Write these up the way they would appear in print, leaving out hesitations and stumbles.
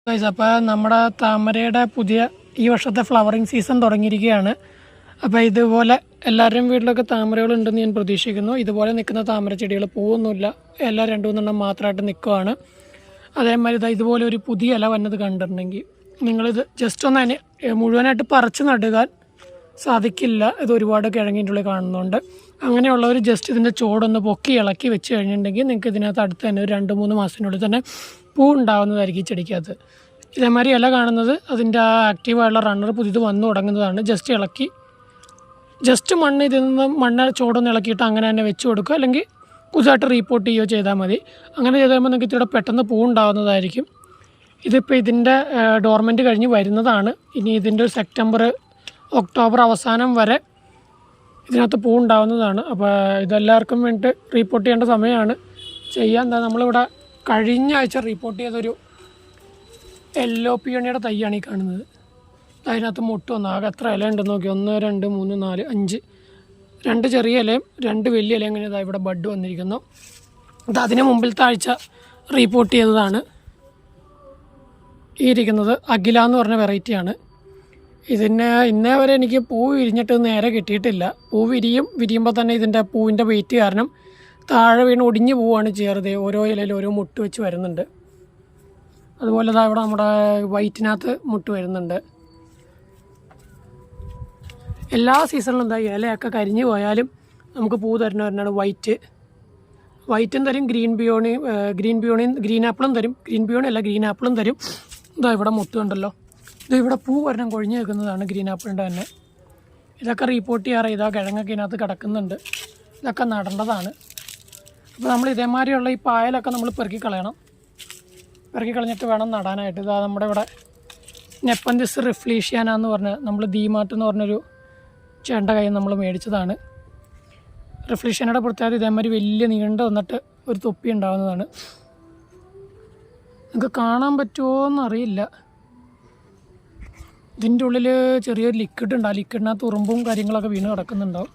Guys, അപ്പോൾ നമ്മുടെ താമരയുടെ പുതിയ ഈ വർഷത്തെ ഫ്ലവറിങ് സീസൺ തുടങ്ങിയിരിക്കുകയാണ്. അപ്പോൾ ഇതുപോലെ എല്ലാവരുടെയും വീട്ടിലൊക്കെ താമരകളുണ്ടെന്ന് ഞാൻ പ്രതീക്ഷിക്കുന്നു. ഇതുപോലെ നിൽക്കുന്ന താമര ചെടികൾ പൂവൊന്നുമില്ല, എല്ലാം 2-3 മാത്രമായിട്ട് നിൽക്കുവാണ്. അതേമാതിരി ഇതുപോലെ ഒരു പുതിയ ഇല വന്നത് കണ്ടിട്ടുണ്ടെങ്കിൽ നിങ്ങളിത് ജസ്റ്റ് ഒന്ന് അതിനെ മുഴുവനായിട്ട് പറിച്ച് നടുകാൻ സാധിക്കില്ല. ഇത് ഒരുപാട് കിഴങ്ങിൻ്റെ ഉള്ളിൽ കാണുന്നുണ്ട്. അങ്ങനെയുള്ളവർ ജസ്റ്റ് ഇതിൻ്റെ ചോടൊന്ന് പൊക്കി ഇളക്കി വെച്ച് കഴിഞ്ഞിട്ടുണ്ടെങ്കിൽ നിങ്ങൾക്ക് ഇതിനകത്ത് അടുത്ത് തന്നെ ഒരു 2-3 മാസത്തിനുള്ളിൽ തന്നെ പൂ ഉണ്ടാകുന്നതായിരിക്കും ഈ ചെടിക്കകത്ത്. ഇതേമാതിരി ഇല കാണുന്നത് അതിൻ്റെ ആ ആക്റ്റീവായുള്ള റണ്ണർ പുതിയത് വന്നു തുടങ്ങുന്നതാണ്. ജസ്റ്റ് ഇളക്കി മണ്ണ് ഇതിൽ നിന്ന് മണ്ണ് ചോടൊന്ന് ഇളക്കിയിട്ട് അങ്ങനെ തന്നെ വെച്ച് കൊടുക്കുക, അല്ലെങ്കിൽ പുതുതായിട്ട് റീപ്പോർട്ട് ചെയ്യുകയോ ചെയ്താൽ മതി. അങ്ങനെ ചെയ്ത് കഴിയുമ്പോൾ നിങ്ങൾക്ക് ഇതിവിടെ പെട്ടെന്ന് പൂ ഉണ്ടാകുന്നതായിരിക്കും. ഇതിപ്പോൾ ഇതിൻ്റെ ഡോർമെൻറ്റ് കഴിഞ്ഞ് വരുന്നതാണ്. ഇനി ഇതിൻ്റെ ഒരു സെപ്റ്റംബർ ഒക്ടോബർ അവസാനം വരെ ഇതിനകത്ത് പൂ ഉണ്ടാകുന്നതാണ്. അപ്പോൾ ഇതെല്ലാവർക്കും വേണ്ടിയിട്ട് റീപ്പോർട്ട് ചെയ്യേണ്ട സമയമാണ്. ചെയ്യാൻ എന്താ, നമ്മളിവിടെ കഴിഞ്ഞ ആഴ്ച റിപ്പോർട്ട് ചെയ്തൊരു യെല്ലോ പിയോണിയുടെ തൈയാണ് ഈ കാണുന്നത്. അതിനകത്ത് മുട്ട് വന്നു. ആകെ എത്ര ഇല ഉണ്ടെന്ന് നോക്കി, 1 2 3 4 5 2 ചെറിയ ഇലയും 2 വലിയ ഇലയും ഇങ്ങനെ ഇവിടെ ബഡ് വന്നിരിക്കുന്നു. അതിന് മുമ്പിലത്തെ ആഴ്ച റിപ്പോർട്ട് ചെയ്തതാണ് ഈ ഇരിക്കുന്നത്. അഖില എന്ന് പറഞ്ഞ വെറൈറ്റിയാണ്. ഇന്നേ വരെ എനിക്ക് പൂ വിരിഞ്ഞിട്ട് നേരെ കിട്ടിയിട്ടില്ല. പൂ വിരിയുമ്പോൾ തന്നെ ഇതിൻ്റെ പൂവിൻ്റെ വെയിറ്റ് കാരണം താഴെ വീണ് ഒടിഞ്ഞു പോവുകയാണ് ചെയ്യാറ്. ഓരോ ഇലയിൽ ഓരോ മുട്ട് വെച്ച് വരുന്നുണ്ട്. അതുപോലെ ഇവിടെ നമ്മുടെ വൈറ്റിനകത്ത് മുട്ട് വരുന്നുണ്ട്. എല്ലാ സീസണിലും ഇലയൊക്കെ കരിഞ്ഞു പോയാലും നമുക്ക് പൂ തരുന്നവരാണ് വൈറ്റും തരും, ഗ്രീൻ ആപ്പിളും തരും. ഗ്രീൻ ആപ്പിളും തരും. ഇവിടെ മുട്ട് കണ്ടല്ലോ, ഇവിടെ പൂ വരണം കൊഴിഞ്ഞ് നിൽക്കുന്നതാണ് ഗ്രീൻ ആപ്പിളിൻ്റെ തന്നെ. ഇതൊക്കെ റിപ്പോർട്ട് ചെയ്യാറ്. കിഴങ്ങൊക്കെ ഇതിനകത്ത് കിടക്കുന്നുണ്ട്. ഇതൊക്കെ നടേണ്ടതാണ്. അപ്പോൾ നമ്മൾ ഇതേമാതിരിയുള്ള ഈ പായലൊക്കെ നമ്മൾ പെറുക്കി കളഞ്ഞിട്ട് വേണം നടാനായിട്ട്. നമ്മുടെ ഇവിടെ നെപ്പന്തിസ് റിഫ്ലീഷ്യാന എന്ന് പറഞ്ഞ നമ്മൾ ദീമാർട്ട് എന്ന് പറഞ്ഞൊരു ചേട്ടൻ്റെ കയ്യിൽ നമ്മൾ മേടിച്ചതാണ്. റിഫ്ലീഷ്യാനയുടെ പ്രത്യേകത ഇതേമാതിരി വലിയ നീണ്ട് വന്നിട്ട് ഒരു തൊപ്പി ഉണ്ടാകുന്നതാണ്. നിങ്ങൾക്ക് കാണാൻ പറ്റുമോ എന്നറിയില്ല. ഇതിൻ്റെ ഉള്ളിൽ ചെറിയൊരു ലിക്വിഡ് ഉണ്ട്. ആ ലിക്വിഡിനകത്ത് ഉറുമ്പും കാര്യങ്ങളൊക്കെ വീണ് കിടക്കുന്നുണ്ടാവും.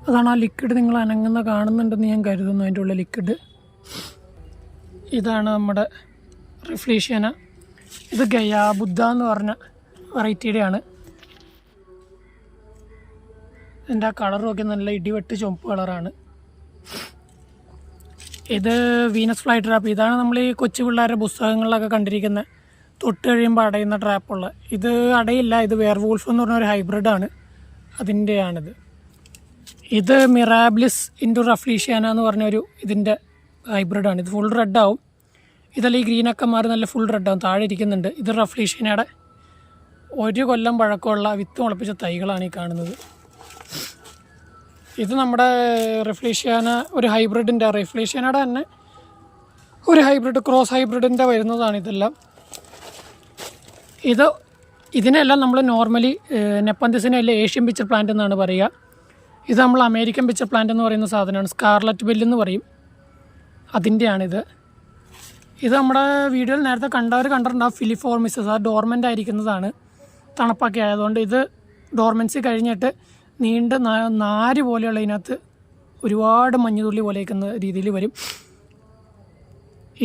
അതാണ് ആ ലിക്വിഡ് നിങ്ങൾ അനങ്ങുന്ന കാണുന്നുണ്ടെന്ന് ഞാൻ കരുതുന്നു. അതിൻ്റെ ഉള്ളിൽ ലിക്വിഡ് ഇതാണ് നമ്മുടെ റിഫ്ലീഷ്യാന. ഇത് ഗയാ ബുദ്ധ എന്ന് പറഞ്ഞ വെറൈറ്റിയുടെയാണ്. ഇതിൻ്റെ ആ കളറും ഒക്കെ നല്ല ഇടിവെട്ട് ചുവപ്പ് കളറാണ്. ഇത് വീനസ് ഫ്ലൈ ട്രാപ്പ്. ഇതാണ് നമ്മൾ ഈ കൊച്ചു പിള്ളേരുടെ പുസ്തകങ്ങളിലൊക്കെ കണ്ടിരിക്കുന്ന തൊട്ട് കഴിയുമ്പോൾ അടയുന്ന ട്രാപ്പുള്ള. ഇത് അടയില്ല, ഇത് വെയർവൂൾഫ് എന്ന് പറഞ്ഞൊരു ഹൈബ്രിഡാണ്. അതിൻ്റെയാണിത്. ഇത് മിറാബിലിസ് ഇൻഡു റഫ്ലീഷ്യാന എന്ന് പറഞ്ഞൊരു ഇതിൻ്റെ ഹൈബ്രിഡാണ്. ഇത് ഫുൾ റെഡാവും. ഇതെല്ലാം ഈ ഗ്രീനൊക്കെ മാറി നല്ല ഫുൾ റെഡാവും. താഴെ ഇരിക്കുന്നുണ്ട്. ഇത് റഫ്ലീഷ്യാനയുടെ 1 കൊല്ലം പഴക്കമുള്ള വിത്ത് മുളപ്പിച്ച തൈകളാണ് ഈ കാണുന്നത്. ഇത് നമ്മുടെ റിഫ്ലീഷ്യാന ഒരു ഹൈബ്രിഡിൻ്റെ, റിഫ്ലീഷ്യാനയുടെ തന്നെ ഒരു ഹൈബ്രിഡ്, ക്രോസ് ഹൈബ്രിഡിൻ്റെ വരുന്നതാണ് ഇതെല്ലാം. ഇതിനെല്ലാം നമ്മൾ നോർമലി നെപ്പന്തിസിനെല്ലാം ഏഷ്യൻ പിച്ചർ പ്ലാന്റ് എന്നാണ് പറയുക. ഇത് നമ്മൾ അമേരിക്കൻ പിച്ചർ പ്ലാന്റ് എന്ന് പറയുന്ന സാധനമാണ്. സ്കാർലറ്റ് ബെല്ലെന്ന് പറയും. അതിൻ്റെയാണിത്. ഇത് നമ്മുടെ വീഡിയോയിൽ നേരത്തെ കണ്ടിട്ടുണ്ടാവും. ഫിലിഫോർമിസസ് ആ ഡോർമെൻ്റ് ആയിരിക്കുന്നതാണ്, തണുപ്പൊക്കെ ആയതുകൊണ്ട്. ഇത് ഡോർമെൻസി കഴിഞ്ഞിട്ട് നീണ്ട നാര് പോലെയുള്ള ഇതിനകത്ത് ഒരുപാട് മഞ്ഞുതുള്ളി പോലെ ഇരിക്കുന്ന രീതിയിൽ വരും.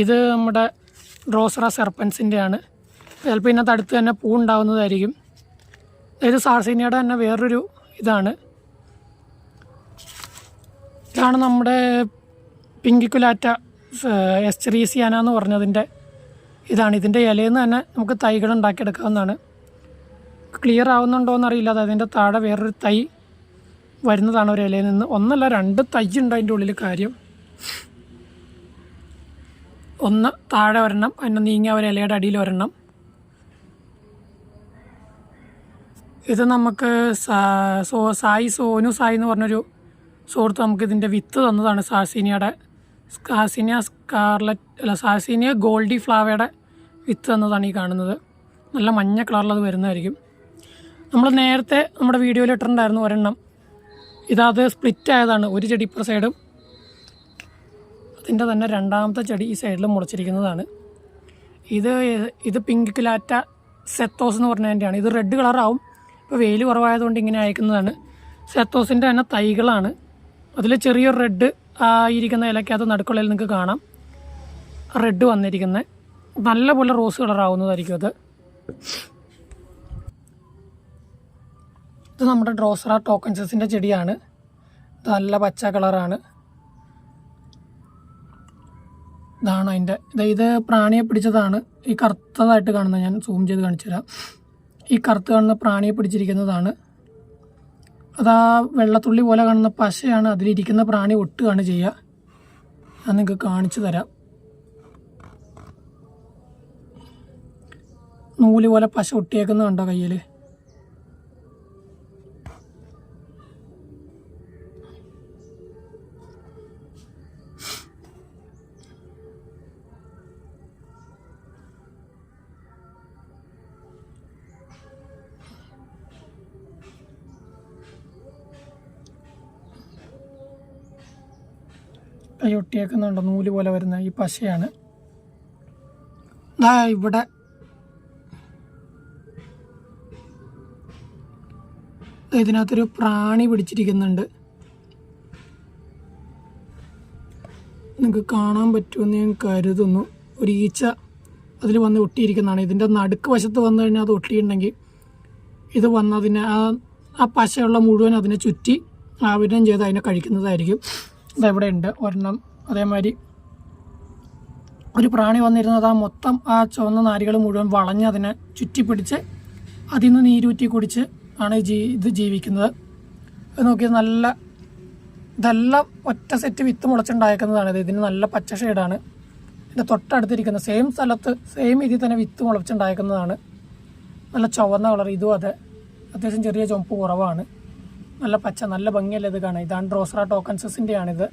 ഇത് നമ്മുടെ ഡ്രോസറ സെർപ്പൻസിൻ്റെയാണ്. ചിലപ്പോൾ ഇതിനകത്ത് അടുത്ത് തന്നെ പൂ ഉണ്ടാകുന്നതായിരിക്കും. ഇത് സാർസീനിയയുടെ തന്നെ വേറൊരു ഇതാണ് നമ്മുടെ പിങ്കിക്കുലാറ്റ എസ്ചെറീസിയാന എന്ന് പറഞ്ഞതിൻ്റെ ഇതാണ്. ഇതിൻ്റെ ഇലയിൽ നിന്ന് തന്നെ നമുക്ക് തൈകൾ ഉണ്ടാക്കിയെടുക്കാവുന്നതാണ്. ക്ലിയർ ആവുന്നുണ്ടോ എന്നറിയില്ല. അതിൻ്റെ താഴെ വേറൊരു തൈ വരുന്നതാണ് ഒരു ഇലയിൽ നിന്ന്. 1 അല്ല 2 തൈ ഉണ്ട് അതിൻ്റെ ഉള്ളിൽ. കാര്യം ഒന്ന് താഴെ ഒരെണ്ണം, അതിനെ നീങ്ങിയ ഒരു ഇലയുടെ അടിയിൽ ഒരെണ്ണം. ഇത് നമുക്ക് സോനു സായി എന്ന് പറഞ്ഞൊരു സുഹൃത്ത് നമുക്ക് ഇതിൻ്റെ വിത്ത് തന്നതാണ്. സാർസീനിയ ഗോൾഡി ഫ്ലാവയുടെ വിത്ത് തന്നതാണ് ഈ കാണുന്നത്. നല്ല മഞ്ഞ കളറിലത് വരുന്നതായിരിക്കും. നമ്മൾ നേരത്തെ നമ്മുടെ വീഡിയോയിൽ ഇട്ടിട്ടുണ്ടായിരുന്നു ഒരെണ്ണം. ഇതത് സ്പ്ലിറ്റ് ആയതാണ്. ഒരു ചെടി ഇപ്പുറ സൈഡും അതിൻ്റെ തന്നെ രണ്ടാമത്തെ ചെടി ഈ സൈഡിൽ മുളച്ചിരിക്കുന്നതാണ്. ഇത് പിങ്ക് ക്ലാറ്റ സെത്തോസ് എന്ന് പറഞ്ഞതിൻ്റെയാണ്. ഇത് റെഡ് കളറാവും. ഇപ്പോൾ വെയിൽ കുറവായതുകൊണ്ട് ഇങ്ങനെ അയക്കുന്നതാണ്. സെത്തോസിൻ്റെ തന്നെ തൈകളാണ്. അതിൽ ചെറിയൊരു റെഡ് ആയിരിക്കുന്ന ഇലയ്ക്കകത്ത് നടുക്കുള്ളിൽ നിങ്ങൾക്ക് കാണാം റെഡ് വന്നിരിക്കുന്നത്. നല്ലപോലെ റോസ് കളറാവുന്നതായിരിക്കും അത്. ഇത് നമ്മുടെ ഡ്രോസറ ടോക്കൻസസിൻ്റെ ചെടിയാണ്. നല്ല പച്ച കളറാണ്. ഇതാണ് അതിൻ്റെ ഇത് പ്രാണിയെ പിടിച്ചതാണ്. ഈ കറുത്തതായിട്ട് കാണുന്നത് ഞാൻ സൂം ചെയ്ത് കാണിച്ചു തരാം. ഈ കറുത്ത് കാണുന്ന പ്രാണിയെ പിടിച്ചിരിക്കുന്നതാണ്. അതാ വെള്ളത്തുള്ളി പോലെ കാണുന്ന പശയാണ്. അതിലിരിക്കുന്ന പ്രാണി ഒട്ടുകയാണ് ചെയ്യുക. അത് നിങ്ങൾക്ക് കാണിച്ചു തരാം. നൂല് പോലെ പശ ഒട്ടിയേക്കുന്നുണ്ടോ കയ്യിൽ? കൈ ഒട്ടിയേക്കുന്നുണ്ടോ? നൂല് പോലെ വരുന്ന ഈ പശയാണ്. ഇവിടെ ഇതിനകത്തൊരു പ്രാണി പിടിച്ചിരിക്കുന്നുണ്ട്. നിങ്ങൾക്ക് കാണാൻ പറ്റുമെന്ന് ഞാൻ കരുതുന്നു. ഒരു ഈച്ച അതിൽ വന്ന് ഒട്ടിയിരിക്കുന്നതാണ്. ഇതിൻ്റെ നടുക്ക് വശത്ത് വന്നു കഴിഞ്ഞാൽ അത് ഒട്ടിയിട്ടുണ്ടെങ്കിൽ ഇത് വന്നതിനെ ആ പശയുള്ള മുഴുവൻ അതിനെ ചുറ്റി ആവരണം ചെയ്ത് അതിനെ കഴിക്കുന്നതായിരിക്കും. ഇതെവിടെ ഉണ്ട് ഒരെണ്ണം. അതേമാതിരി ഒരു പ്രാണി വന്നിരുന്നത് മൊത്തം ആ ചുവന്ന നാരുകൾ മുഴുവൻ വളഞ്ഞ് അതിനെ ചുറ്റിപ്പിടിച്ച് അതിൽ നിന്ന് നീരൂറ്റി കുടിച്ച് ആണ് ഇത് ജീവിക്കുന്നത്. അത് നോക്കിയാൽ ഇതെല്ലാം ഒറ്റ സെറ്റ് വിത്ത് മുളച്ചുണ്ടായിരിക്കുന്നതാണ്. ഇതിന് നല്ല പച്ച ഷെയ്ഡാണ്. ഇതിൻ്റെ തൊട്ടടുത്തിരിക്കുന്ന സെയിം സ്ഥലത്ത് സെയിം ഇതിൽ തന്നെ വിത്ത് മുളച്ചുണ്ടായിരിക്കുന്നതാണ്. നല്ല ചുവന്ന കളർ. ഇതും അതെ, അത്യാവശ്യം ചെറിയ ചുവപ്പ് കുറവാണ്. നല്ല പച്ച, നല്ല ഭംഗിയല്ലേ ഇത് കാണാം. ഇതാണ് ഡ്രോസറ ടോക്കൻസസിൻ്റെയാണിത്.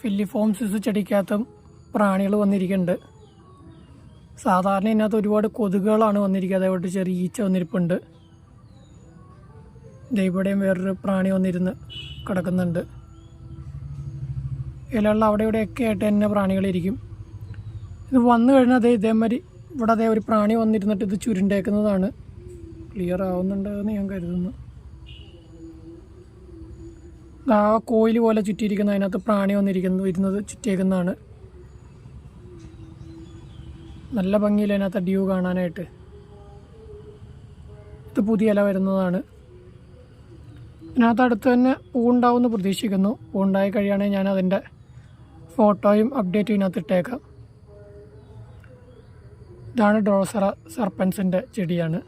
ഫില്ലിഫോംസിസ് ചെടിക്കകത്തും പ്രാണികൾ വന്നിരിക്കുന്നുണ്ട്. സാധാരണ ഇതിനകത്ത് ഒരുപാട് കൊതുകുകളാണ് വന്നിരിക്കുന്നത്. അതേപോലെ ചെറിയ ഈച്ച വന്നിരിപ്പുണ്ട്. ഇവിടെയും വേറൊരു പ്രാണി വന്നിരുന്ന് കിടക്കുന്നുണ്ട്. ഇലയുള്ള അവിടെ ഇവിടെയൊക്കെ ആയിട്ട് തന്നെ പ്രാണികളിരിക്കും. ഇത് വന്നു കഴിഞ്ഞാൽ ഇതേമാതിരി ഇവിടെ ഒരു പ്രാണി വന്നിരുന്നിട്ട് ഇത് ചുരുണ്ടേക്കുന്നതാണ്. ക്ലിയർ ആവുന്നുണ്ടെന്ന് ഞാൻ കരുതുന്നു. ആ കോയിൽ പോലെ ചുറ്റിയിരിക്കുന്ന അതിനകത്ത് പ്രാണി വരുന്നത് ചുറ്റിയേക്കുന്നതാണ്. നല്ല ഭംഗിയില്ല അതിനകത്ത് ഡ്യൂ കാണാനായിട്ട്. ഇത് പുതിയ ഇല വരുന്നതാണ്. ഇതിനകത്ത് അടുത്ത് തന്നെ പൂവുണ്ടാവുമെന്ന് പ്രതീക്ഷിക്കുന്നു. പൂവുണ്ടായി കഴിയുകയാണെങ്കിൽ ഞാൻ അതിൻ്റെ ഫോട്ടോയും അപ്ഡേറ്റും ഇതിനകത്ത് ഇട്ടേക്കാം. ഇതാണ് ഡ്രോസറ സർപ്പൻസിൻ്റെ ചെടിയാണ്.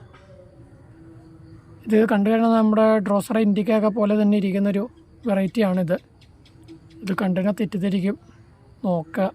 ഇത് കണ്ടു കഴിഞ്ഞാൽ നമ്മുടെ ഡ്രോസറ ഇൻഡിക്കയൊക്കെ പോലെ തന്നെ ഇരിക്കുന്നൊരു വെറൈറ്റിയാണിത്. ഇത് കണ്ടു കഴിഞ്ഞാൽ തെറ്റിദ്ധരിക്കും. നോക്കുക.